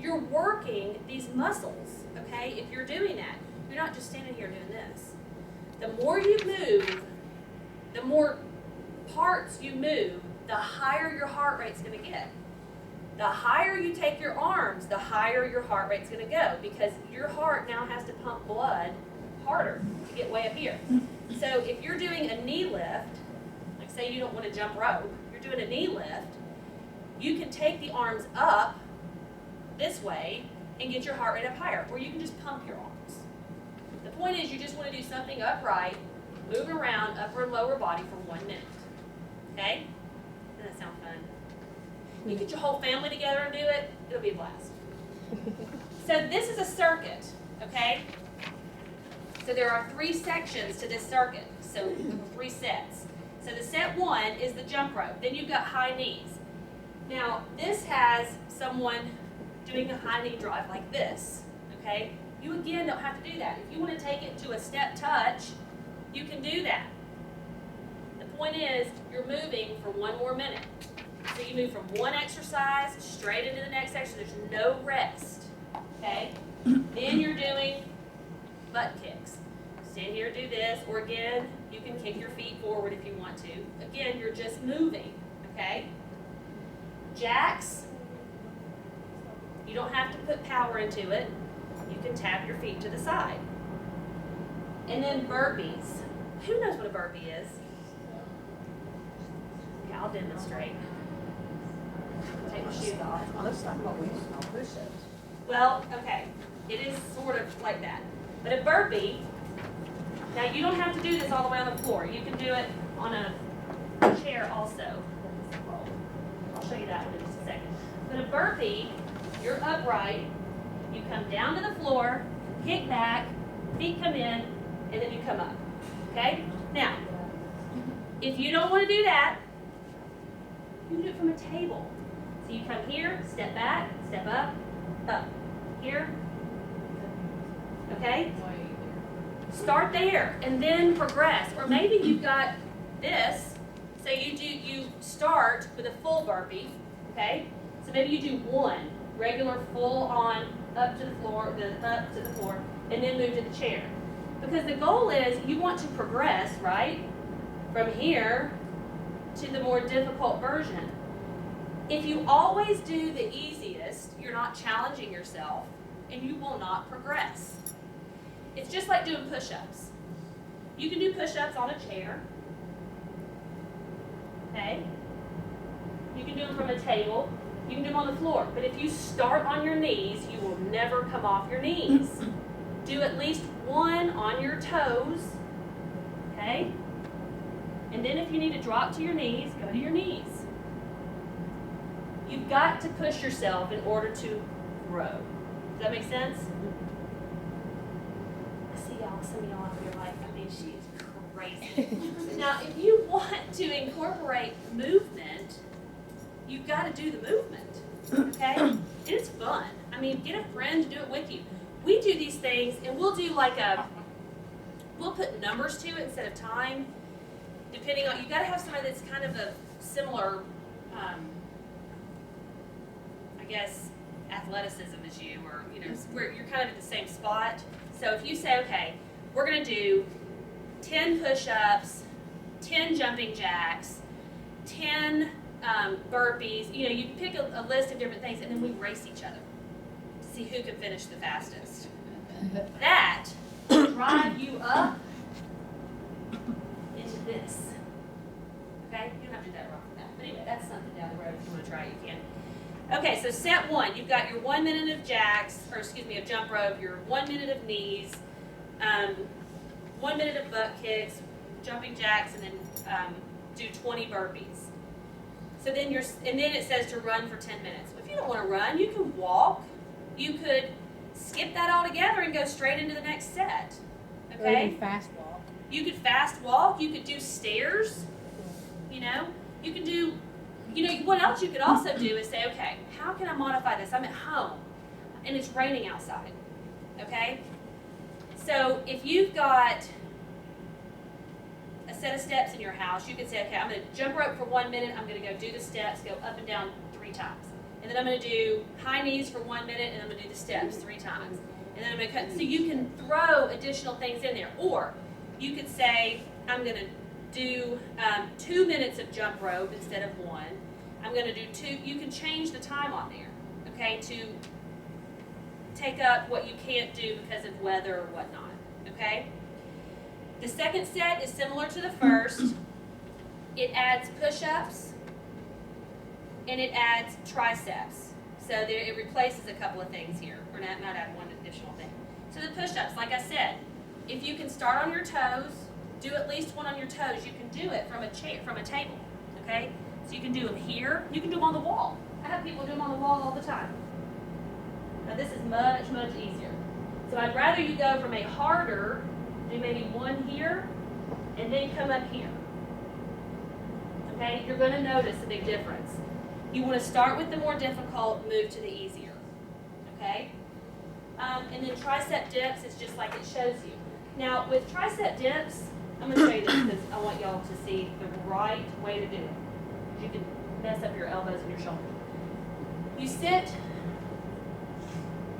you're working these muscles, okay? If you're doing that, you're not just standing here doing this. The more you move, the more parts you move, the higher your heart rate's going to get. The higher you take your arms, the higher your heart rate's going to go, because your heart now has to pump blood harder to get way up here. So if you're doing a knee lift, like say you don't want to jump rope, you're doing a knee lift, you can take the arms up this way and get your heart rate up higher, or you can just pump your arms. The point is you just want to do something upright, move around upper and lower body for 1 minute. Okay? Doesn't that sound fun? You get your whole family together and do it, it'll be a blast. So this is a circuit, okay? So there are 3 sections to this circuit, so 3 sets. So the set 1 is the jump rope. Then you've got high knees. Now this has someone doing a high knee drive like this, okay? You again don't have to do that. If you want to take it to a step touch, you can do that. The point is you're moving for 1 more minute. So you move from one exercise straight into the next exercise. There's no rest, okay? Then you're doing butt kicks. Stand here, do this, or again, you can kick your feet forward if you want to. Again, you're just moving, okay? Jacks, you don't have to put power into it. You can tap your feet to the side. And then burpees. Who knows what a burpee is? Okay, I'll demonstrate. Take my shoes off. Well, that's not what we used to call push-ups. Well, okay, it is sort of like that. But a burpee, now you don't have to do this all the way on the floor. You can do it on a chair also. I'll show you that one in just a second. But a burpee, you're upright, you come down to the floor, kick back, feet come in, and then you come up. Okay? Now, if you don't want to do that, you can do it from a table. So you come here, step back, step up, up. Here. Okay? Start there and then progress. Or maybe you've got this. So you start with a full burpee. Okay? So maybe you do 1 regular full on up to the floor, then up to the floor, and then move to the chair. Because the goal is you want to progress, right? From here to the more difficult version. If you always do the easiest, you're not challenging yourself, and you will not progress. It's just like doing push-ups. You can do push-ups on a chair. Okay? You can do them from a table. You can do them on the floor. But if you start on your knees, you will never come off your knees. Do at least 1 on your toes. Okay? And then if you need to drop to your knees, go to your knees. You've got to push yourself in order to grow. Does that make sense? I see y'all, some of y'all out there like, I mean, she's crazy. Now, if you want to incorporate movement, you've got to do the movement, okay? And it's fun. I mean, get a friend to do it with you. We do these things, and we'll do like we'll put numbers to it instead of time, depending on, you got to have somebody that's kind of a similar, I guess, athleticism as you, or, you know, where you're kind of at the same spot. So if you say, okay, we're going to do 10 push-ups, 10 jumping jacks, 10 burpees, you know, you pick a list of different things, and then we race each other to see who can finish the fastest. That will drive you up into this. Okay? You don't have to do that wrong for that. But anyway, that's something down the road. If you want to try it, you can. Okay, so set 1, you've got your 1 minute of jacks, or excuse me, of jump rope, your 1 minute of knees, 1 minute of butt kicks, jumping jacks, and then do 20 burpees. So then and then it says to run for 10 minutes. If you don't want to run, you can walk. You could skip that altogether and go straight into the next set. Okay? Or even fast walk. You could fast walk. You could do stairs. You know, you can do. You know, what else you could also do is say, okay, how can I modify this? I'm at home, and it's raining outside, okay? So if you've got a set of steps in your house, you could say, okay, I'm going to jump rope for 1 minute. I'm going to go do the steps, go up and down 3 times. And then I'm going to do high knees for 1 minute, and I'm going to do the steps 3 times. And then I'm going to cut. So you can throw additional things in there. Or you could say, I'm going to do 2 minutes of jump rope instead of 1. I'm going to do 2. You can change the time on there, okay, to take up what you can't do because of weather or whatnot, okay? The second set is similar to the first. It adds push-ups and it adds triceps. So it replaces a couple of things here. We're not add one additional thing. So the push-ups, like I said, if you can start on your toes, do at least one on your toes. You can do it from a chair, from a table, okay? So you can do them here. You can do them on the wall. I have people do them on the wall all the time. Now this is much, much easier. So I'd rather you go from a harder, do maybe one here, and then come up here. Okay? You're going to notice a big difference. You want to start with the more difficult, move to the easier. Okay? And then tricep dips, it's just like it shows you. Now, with tricep dips, I'm going to show you this because I want y'all to see the right way to do it. You can mess up your elbows and your shoulders. You sit,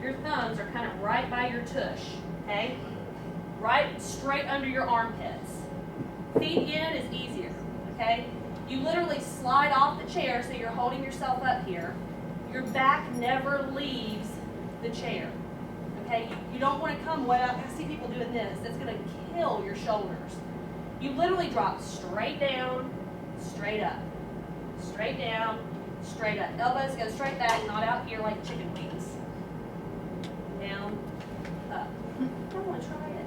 your thumbs are kind of right by your tush, okay? Right straight under your armpits. Feet in is easier, okay? You literally slide off the chair so you're holding yourself up here. Your back never leaves the chair, okay? You don't want to come way up. I see people doing this. That's going to kill your shoulders. You literally drop straight down, straight up. Straight down, straight up. Elbows go straight back, not out here like chicken wings. Down, up. I want to try it.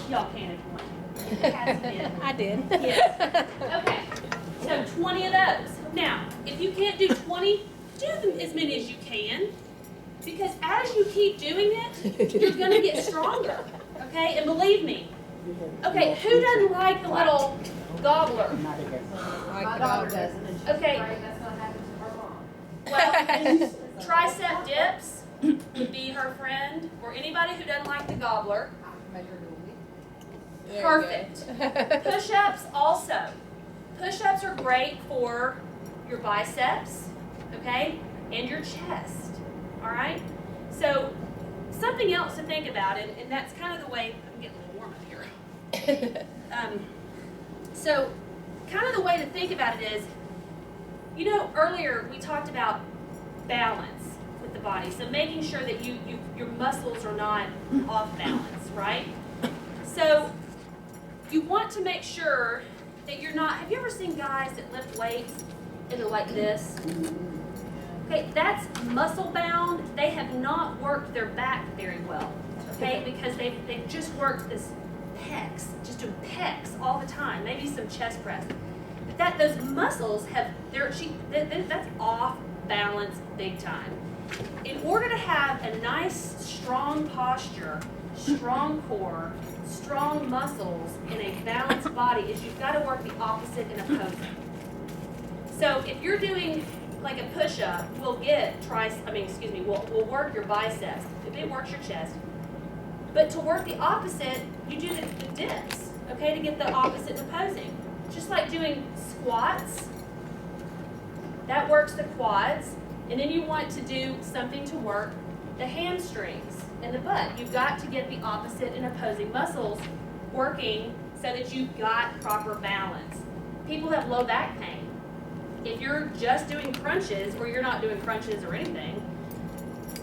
Y'all can if you want to. Cassie did. I did. Yes. Okay. So 20 of those. Now, if you can't do 20, do them as many as you can. Because as you keep doing it, you're going to get stronger. Okay? And believe me. Okay, who doesn't like the little gobbler? My daughter doesn't, and she's Okay. afraid that's gonna happen to her mom. Well, tricep dips would be her friend, or anybody who doesn't like the gobbler. I can make her do a week. Perfect. Push-ups also. Push-ups are great for your biceps, okay, and your chest, all right? So something else to think about, and that's kind of the way, I'm getting a little warm up here. So kind of the way to think about it is, you know, earlier we talked about balance with the body. So making sure that your muscles are not off balance, right? So you want to make sure that you're not, have you ever seen guys that lift weights and they're like this? Okay, that's muscle bound. They have not worked their back very well, okay? Because they've just worked this pecs, just doing pecs all the time, maybe some chest press. But those muscles have, that's off balance big time. In order to have a nice, strong posture, strong core, strong muscles, and a balanced body, is you've got to work the opposite in opposing. So if you're doing like a push-up, we'll work your biceps. It works your chest. But to work the opposite, you do the dips, okay, to get the opposite opposing. Just like doing squats, that works the quads, and then you want to do something to work the hamstrings and the butt. You've got to get the opposite and opposing muscles working so that you've got proper balance. People have low back pain. If you're just doing crunches, or you're not doing crunches or anything,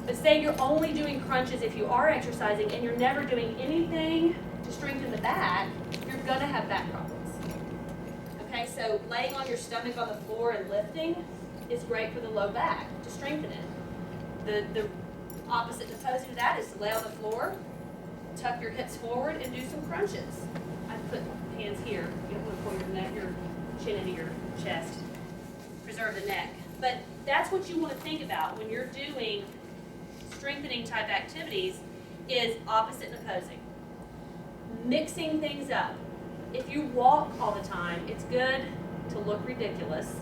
but say you're only doing crunches if you are exercising and you're never doing anything to strengthen the back, you're going to have back problems. Okay, so laying on your stomach on the floor and lifting is great for the low back to strengthen it. The opposite and opposing to that is to lay on the floor, tuck your hips forward, and do some crunches. I put hands here. You don't want to pull your neck, your chin into your chest. Preserve the neck. But that's what you want to think about when you're doing strengthening type activities, is opposite and opposing. Mixing things up. If you walk all the time, it's good to look ridiculous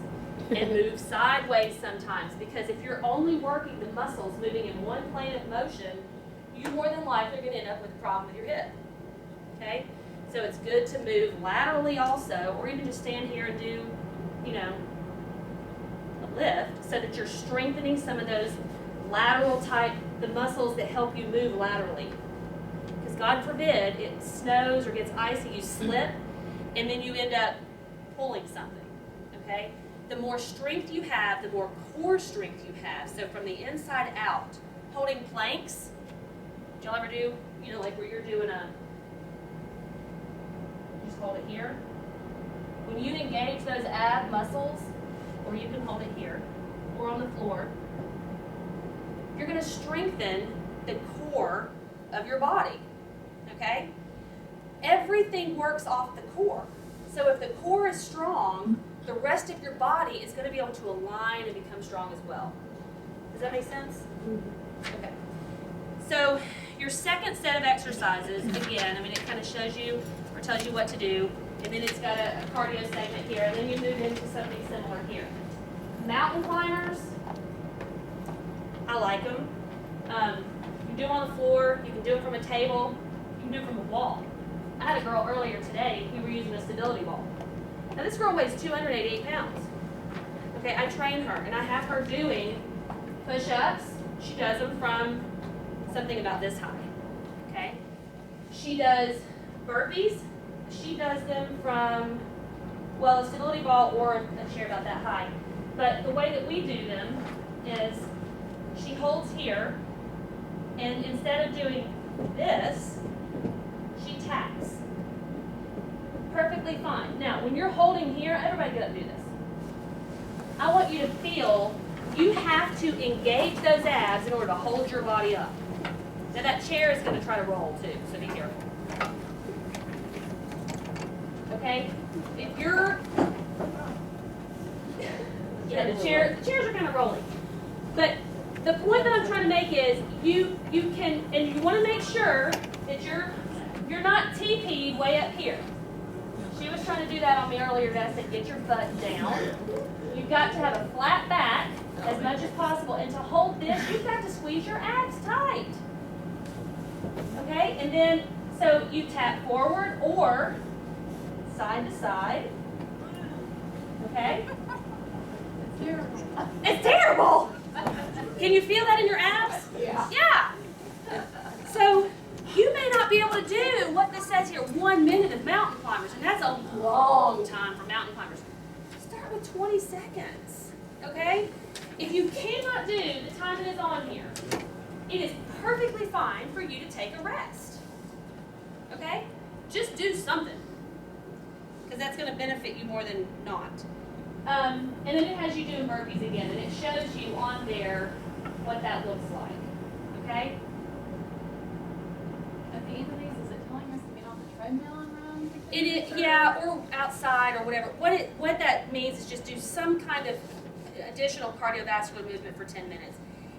and move sideways sometimes, because if you're only working the muscles moving in one plane of motion, you more than likely are going to end up with a problem with your hip. Okay? So it's good to move laterally also, or even just stand here and do, you know, lift so that you're strengthening some of those lateral type, the muscles that help you move laterally. Because God forbid it snows or gets icy, you slip, and then you end up pulling something, okay? The more strength you have, the more core strength you have. So from the inside out, holding planks, did y'all ever do, you know, like where you're doing a, just hold it here. When you engage those ab muscles, or you can hold it here, or on the floor, you're going to strengthen the core of your body, okay? Everything works off the core. So if the core is strong, the rest of your body is going to be able to align and become strong as well. Does that make sense? Okay. So your second set of exercises, again, I mean, it kind of shows you or tells you what to do, and then it's got a cardio segment here, and then you move into something similar here. Mountain climbers, I like them. You can do them on the floor, you can do it from a table, you can do it from a wall. I had a girl earlier today, we were using a stability ball. Now this girl weighs 288 pounds. Okay, I train her, and I have her doing push-ups. She does them from something about this high, okay? She does burpees. She does them from, well, a stability ball or a chair about that high. But the way that we do them is she holds here, and instead of doing this, she taps. Perfectly fine. Now, when you're holding here, everybody get up and do this. I want you to feel you have to engage those abs in order to hold your body up. Now that chair is going to try to roll too, so be careful. Okay? If you're, yeah, the chairs are kind of rolling. But the point that I'm trying to make is you can, and you want to make sure that you're not TP'd way up here. She was trying to do that on me earlier, but I said get your butt down. You've got to have a flat back as much as possible, and to hold this, you've got to squeeze your abs tight. Okay, and then, so you tap forward or side to side. Okay? It's terrible. It's terrible! Can you feel that in your abs? Yeah. Yeah. So, you may not be able to do what this says here, 1 minute of mountain climbers, and that's a long time for mountain climbers. Start with 20 seconds, okay? If you cannot do the time that is on here, it is perfectly fine for you to take a rest, okay? Just do something, because that's going to benefit you more than not. And then it has you doing burpees again, and it shows you on there what that looks like, okay? At the end of these, is it telling us to get on the treadmill and run? It is, yeah, or outside or whatever. What that means is just do some kind of additional cardiovascular movement for 10 minutes.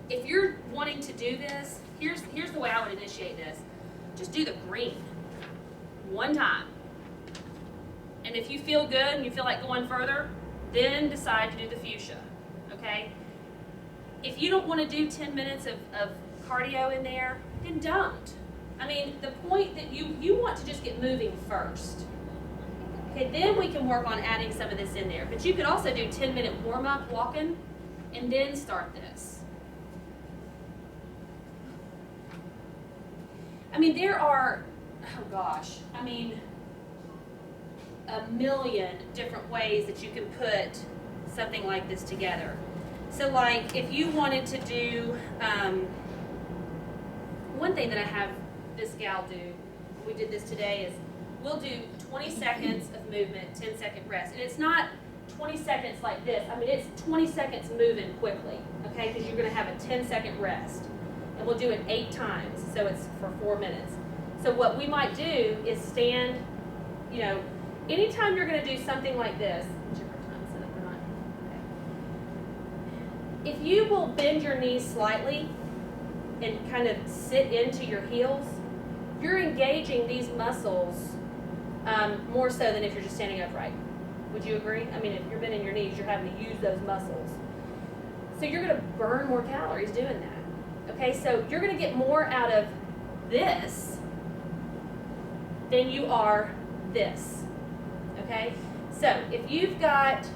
If you're wanting to do this, here's the way I would initiate this. Just do the green one time. And if you feel good and you feel like going further, then decide to do the fuchsia, okay? If you don't want to do 10 minutes of cardio in there, then don't. I mean, the point that you want to just get moving first. Okay, then we can work on adding some of this in there. But you could also do 10-minute warm-up walking and then start this. I mean, there are, oh gosh, I mean, a million different ways that you can put something like this together. So like if you wanted to do, one thing that I have this gal do, we did this today, is we'll do 20 seconds of movement, 10-second rest. And it's not 20 seconds like this. I mean, it's 20 seconds moving quickly, okay? Because you're going to have a 10-second rest. And we'll do it 8 times, so it's for 4 minutes. So what we might do is stand, you know, anytime you're going to do something like this, whichever time set up or not, okay. If you will bend your knees slightly and kind of sit into your heels, you're engaging these muscles more so than if you're just standing upright. Would you agree? I mean, if you're bending your knees, you're having to use those muscles. So you're going to burn more calories doing that. Okay, so you're going to get more out of this than you are this. Okay, so if you've got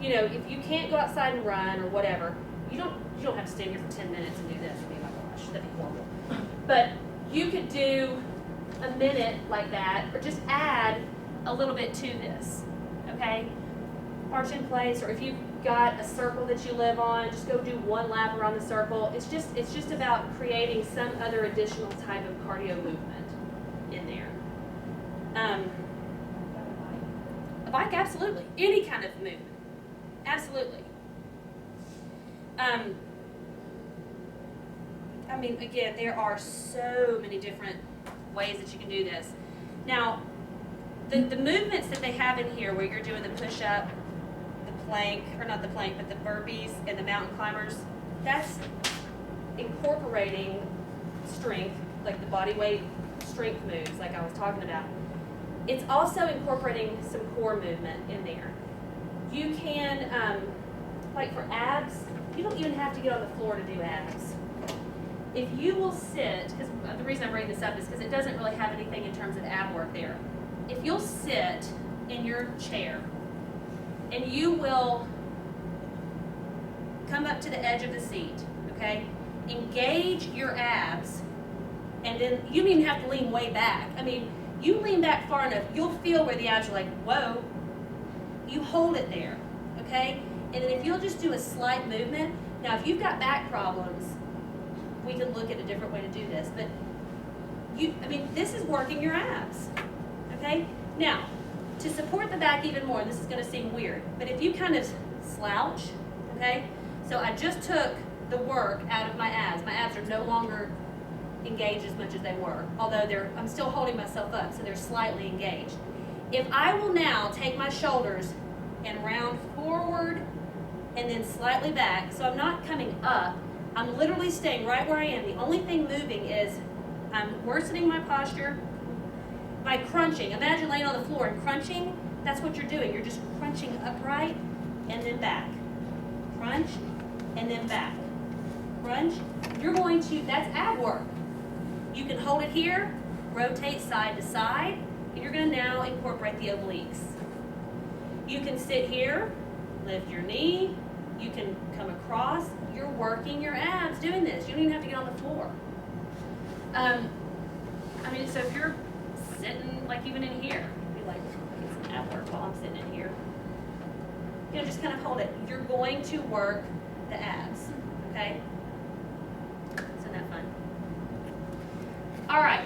you know, if you can't go outside and run or whatever, you don't have to stand here for 10 minutes and do this. I mean, my gosh, that'd be horrible. But you could do a minute like that, or just add a little bit to this, okay? March in place, or if you've got a circle that you live on, just go do one lap around the circle. It's just about creating some other additional type of cardio movement in there. A bike, absolutely. Any kind of movement, absolutely. I mean, again, there are so many different ways that you can do this. Now, the movements that they have in here, where you're doing the push-up, the plank, or not the plank, but the burpees and the mountain climbers, that's incorporating strength, like the body weight strength moves, like I was talking about. It's also incorporating some core movement in there. You can, like for abs, you don't even have to get on the floor to do abs. If you will sit, because the reason I'm bringing this up is because it doesn't really have anything in terms of ab work there. If you'll sit in your chair and you will come up to the edge of the seat, okay? Engage your abs, and then you don't even have to lean way back. I mean, you lean back far enough, you'll feel where the abs are like, whoa. You hold it there, okay? And then if you'll just do a slight movement, now if you've got back problems, we can look at a different way to do this, but this is working your abs, okay? Now, to support the back even more, and this is gonna seem weird, but if you kind of slouch, okay? So I just took the work out of my abs. My abs are no longer engaged as much as they were, although I'm still holding myself up, so they're slightly engaged. If I will now take my shoulders and round forward and then slightly back, so I'm not coming up, I'm literally staying right where I am. The only thing moving is I'm worsening my posture by crunching. Imagine laying on the floor and crunching. That's what you're doing. You're just crunching upright and then back. Crunch and then back. Crunch. That's ab work. You can hold it here, rotate side to side, and you're going to now incorporate the obliques. You can sit here, lift your knee, you can come across. You're working your abs doing this. You don't even have to get on the floor. So if you're sitting, like even in here, be like, get some ab work while I'm sitting in here. You know, just kind of hold it. You're going to work the abs, okay? Isn't that fun? All right.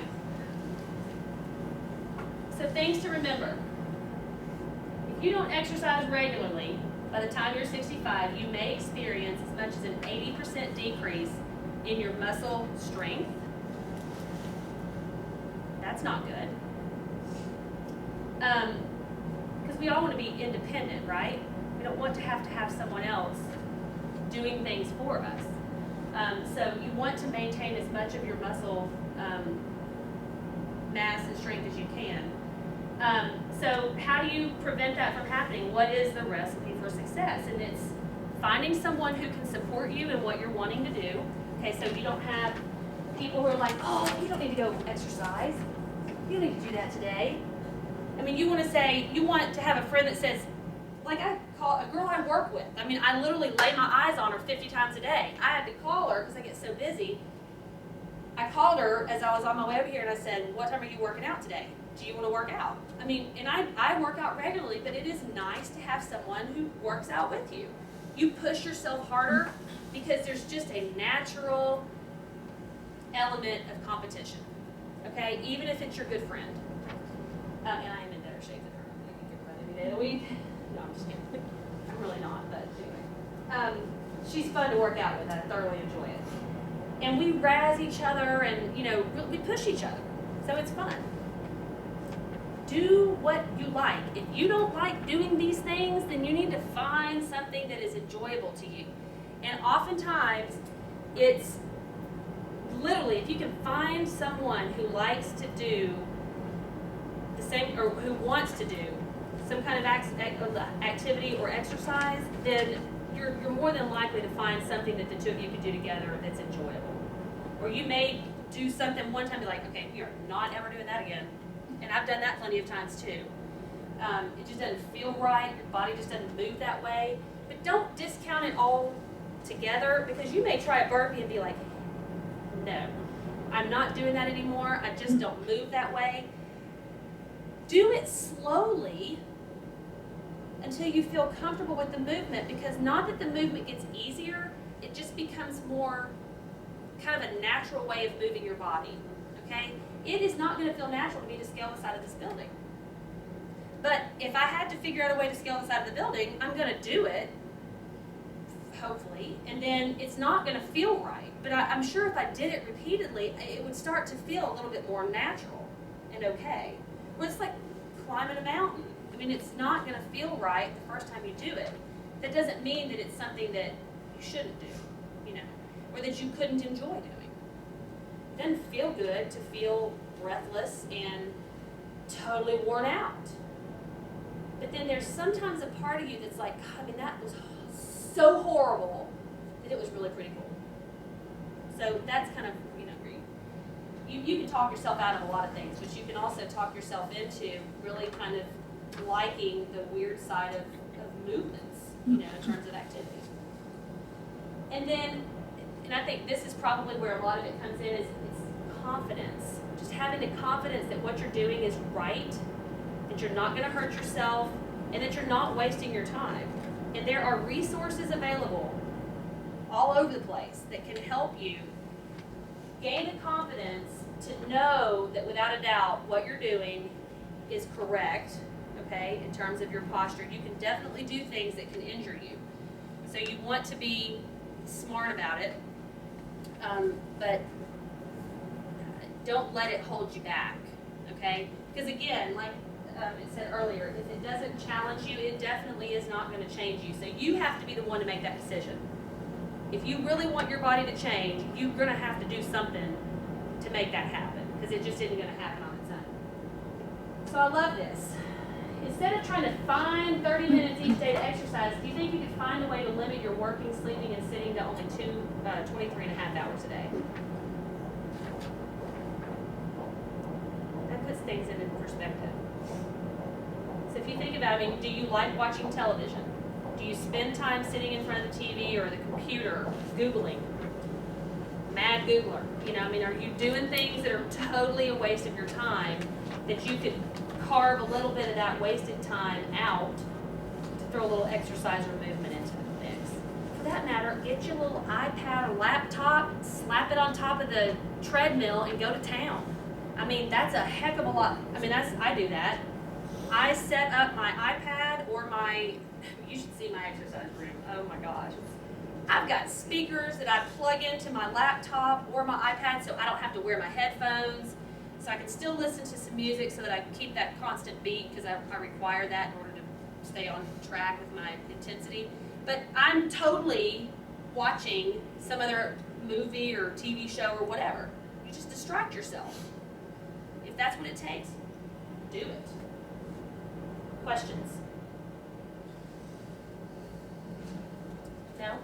So things to remember. If you don't exercise regularly, by the time you're 65, you may experience as much as an 80% decrease in your muscle strength. That's not good. Because we all want to be independent, right? We don't want to have someone else doing things for us. So you want to maintain as much of your muscle mass and strength as you can. So how do you prevent that from happening? What is the recipe for success? And it's finding someone who can support you in what you're wanting to do. Okay, so you don't have people who are like, oh, you don't need to go exercise. You don't need to do that today. I mean, you want to have a friend that says, like I call a girl I work with. I mean, I literally lay my eyes on her 50 times a day. I had to call her because I get so busy. I called her as I was on my way over here and I said, what time are you working out today? Do you want to work out? I mean, and I work out regularly, but it is nice to have someone who works out with you. You push yourself harder because there's just a natural element of competition, okay? Even if it's your good friend. And I am in better shape than her. I can give her every day of the week. No, I'm just kidding. I'm really not, but anyway. She's fun to work out with. I thoroughly enjoy it. And we razz each other and, we push each other. So it's fun. Do what you like. If you don't like doing these things, then you need to find something that is enjoyable to you. And oftentimes, it's literally, if you can find someone who likes to do the same, or who wants to do some kind of activity or exercise, then you're more than likely to find something that the two of you can do together that's enjoyable. Or you may do something one time and be like, okay, we are not ever doing that again. And I've done that plenty of times too. It just doesn't feel right. Your body just doesn't move that way. But don't discount it all together, because you may try a burpee and be like, no, I'm not doing that anymore. I just don't move that way. Do it slowly until you feel comfortable with the movement, because not that the movement gets easier, it just becomes more kind of a natural way of moving your body, okay? It is not going to feel natural to me to scale the side of this building. But if I had to figure out a way to scale the side of the building, I'm going to do it, hopefully, and then it's not going to feel right. But I'm sure if I did it repeatedly, it would start to feel a little bit more natural and okay. Well, it's like climbing a mountain. I mean, it's not going to feel right the first time you do it. That doesn't mean that it's something that you shouldn't do, you know, or that you couldn't enjoy doing. It doesn't feel good to feel breathless and totally worn out. But then there's sometimes a part of you that's like, God, I mean, that was so horrible that it was really pretty cool. So that's kind of, you know, where you can talk yourself out of a lot of things, but you can also talk yourself into really kind of liking the weird side of movements, you know, in terms of activity. And then, and I think this is probably where a lot of it comes in, is it's confidence. Just having the confidence that what you're doing is right, that you're not going to hurt yourself, and that you're not wasting your time. And there are resources available all over the place that can help you gain the confidence to know that without a doubt what you're doing is correct, okay, in terms of your posture. You can definitely do things that can injure you. So you want to be smart about it, but don't let it hold you back, okay? Because again, like it said earlier, if it doesn't challenge you, it definitely is not going to change you. So you have to be the one to make that decision. If you really want your body to change, you're going to have to do something to make that happen, because it just isn't going to happen on its own. So I love this. Instead of trying to find 30 minutes each day to exercise, do you think you could find a way to limit your working, sleeping, and sitting to only 23 and a half hours a day? That puts things into perspective. So if you think about it, I mean, do you like watching television? Do you spend time sitting in front of the TV or the computer, Googling? Mad Googler. You know, I mean, are you doing things that are totally a waste of your time that you could carve a little bit of that wasted time out to throw a little exercise or movement into the mix? For that matter, get your little iPad or laptop, slap it on top of the treadmill, and go to town. I mean, that's a heck of a lot. I mean, I do that. I set up my iPad or you should see my exercise room. Oh my gosh. I've got speakers that I plug into my laptop or my iPad so I don't have to wear my headphones, so I can still listen to some music so that I can keep that constant beat, because I require that in order to stay on track with my intensity. But I'm totally watching some other movie or TV show or whatever. You just distract yourself. If that's what it takes, do it. Questions? No?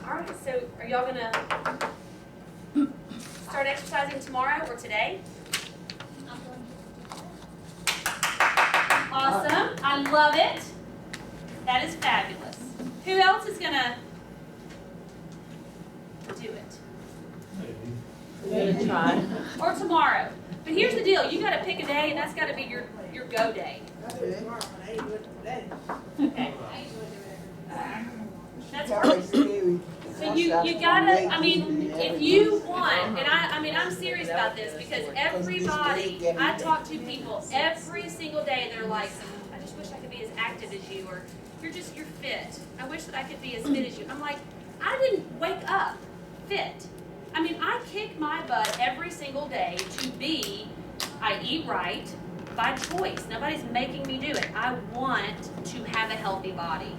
All right, so are y'all gonna start exercising tomorrow or today? Awesome, I love it. That is fabulous. Who else is gonna do it? Maybe. Try. Or tomorrow. But here's the deal, you gotta pick a day, and that's gotta be your go day. Okay. That's perfect. So you gotta, I mean, if you want, and I'm serious about this, because everybody, I talk to people every single day, they're like, I just wish I could be as active as you, or you're fit. I wish that I could be as fit as you. I'm like, I didn't wake up fit. I mean, I kick my butt every single day I eat right by choice. Nobody's making me do it. I want to have a healthy body.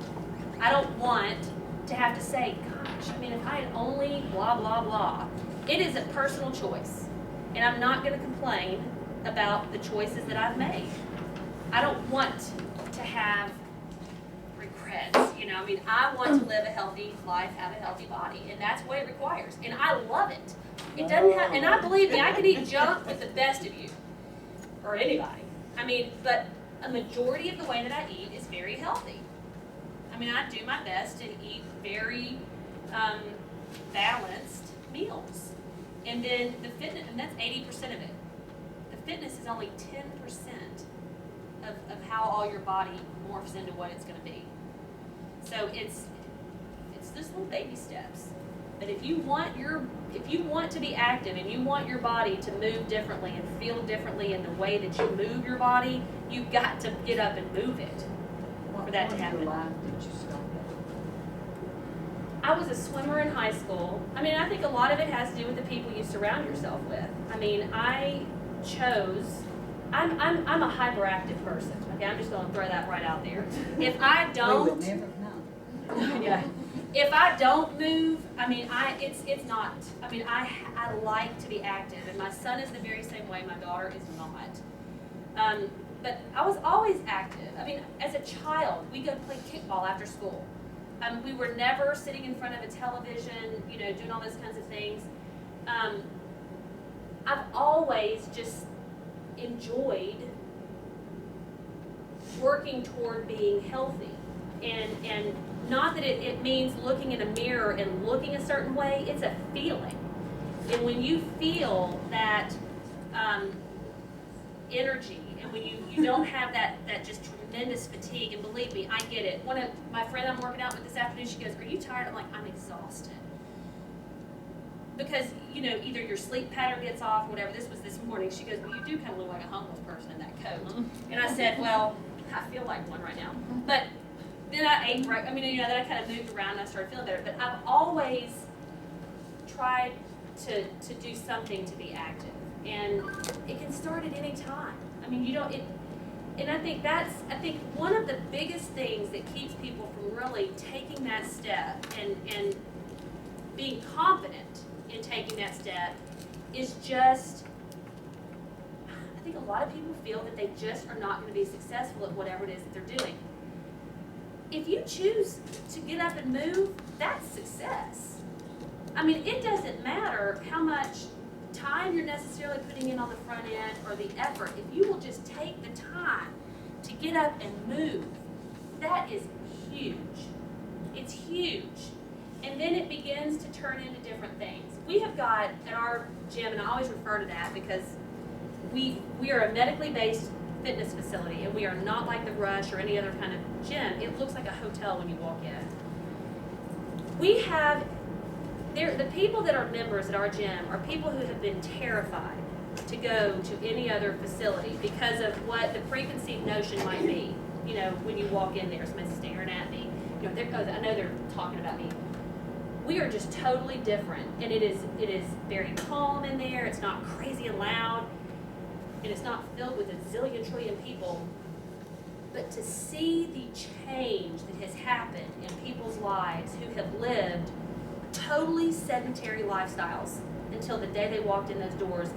I don't want to have to say, gosh, I mean, if I had only blah, blah, blah. It is a personal choice. And I'm not going to complain about the choices that I've made. I don't want to have regrets, you know. I mean, I want to live a healthy life, have a healthy body, and that's what it requires. And I love it. It doesn't have, and I believe me, I could eat junk with the best of you, or anybody. I mean, but a majority of the way that I eat is very healthy. I mean, I do my best to eat very balanced meals. And then the fitness, and that's 80% of it. The fitness is only 10% of how all your body morphs into what it's going to be. So it's just little baby steps. But if you want to be active and you want your body to move differently and feel differently in the way that you move your body, you've got to get up and move it for that to happen. What point in your life did you start that? I was a swimmer in high school. I mean, I think a lot of it has to do with the people you surround yourself with. I mean, I'm a hyperactive person. Okay, I'm just going to throw that right out there. If I don't, We would never know. yeah. If I don't move, I mean, it's not. I mean, I like to be active, and my son is the very same way. My daughter is not. But I was always active. I mean, as a child, we go play kickball after school. We were never sitting in front of a television, you know, doing all those kinds of things. I've always just enjoyed working toward being healthy, and not that it means looking in a mirror and looking a certain way. It's a feeling, and when you feel that energy, and when you don't have that just tremendous fatigue, and believe me, I get it. One of my friends I'm working out with this afternoon, she goes, "Are you tired?" I'm like, "I'm exhausted." Because, you know, either your sleep pattern gets off or whatever. This was this morning. She goes, "Well, you do kind of look like a homeless person in that coat." And I said, "Well, I feel like one right now." But then I ate right. I mean, you know, then I kind of moved around and I started feeling better. But I've always tried to do something to be active. And it can start at any time. I mean, you don't, and I think one of the biggest things that keeps people from really taking that step and being confident in taking that step is just, I think a lot of people feel that they just are not going to be successful at whatever it is that they're doing. If you choose to get up and move, that's success. I mean, it doesn't matter how much time you're necessarily putting in on the front end or the effort. If you will just take the time to get up and move, that is huge. It's huge. And then it begins to turn into different things. We have got at our gym, and I always refer to that because we are a medically based fitness facility, and we are not like the Rush or any other kind of gym. It looks like a hotel when you walk in. We have, the people that are members at our gym are people who have been terrified to go to any other facility because of what the preconceived notion might be. You know, when you walk in there, somebody's staring at me. You know, I know they're talking about me. We are just totally different, and it is very calm in there. It's not crazy and loud, and it's not filled with a zillion trillion people. But to see the change that has happened in people's lives who have lived totally sedentary lifestyles until the day they walked in those doors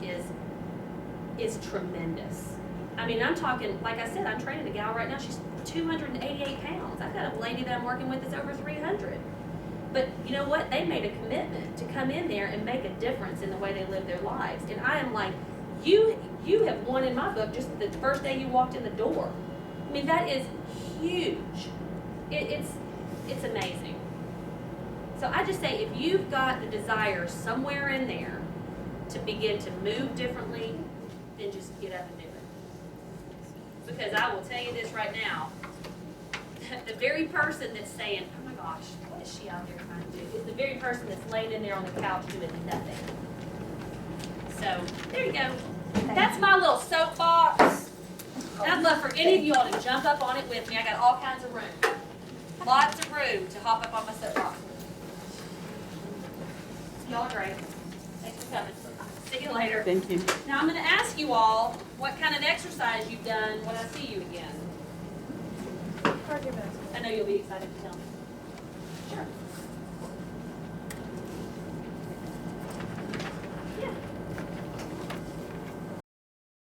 is tremendous. I mean, I'm talking, like I said, I'm training a gal right now. She's 288 pounds. I've got a lady that I'm working with that's over 300. But you know what? They made a commitment to come in there and make a difference in the way they live their lives. And I am like, you have won in my book just the first day you walked in the door. I mean, that is huge. It's amazing. So I just say, if you've got the desire somewhere in there to begin to move differently, then just get up and do it. Because I will tell you this right now, the very person that's saying, "Oh my gosh, what is she out there trying to do?" is the very person that's laying in there on the couch doing nothing. So, there you go. That's my little soapbox. And I'd love for any of y'all to jump up on it with me. I got all kinds of room. Lots of room to hop up on my soapbox. Y'all are great. Thanks for coming. See you later. Thank you. Now I'm going to ask you all what kind of exercise you've done when I see you again. I know you'll be excited to tell me. Sure.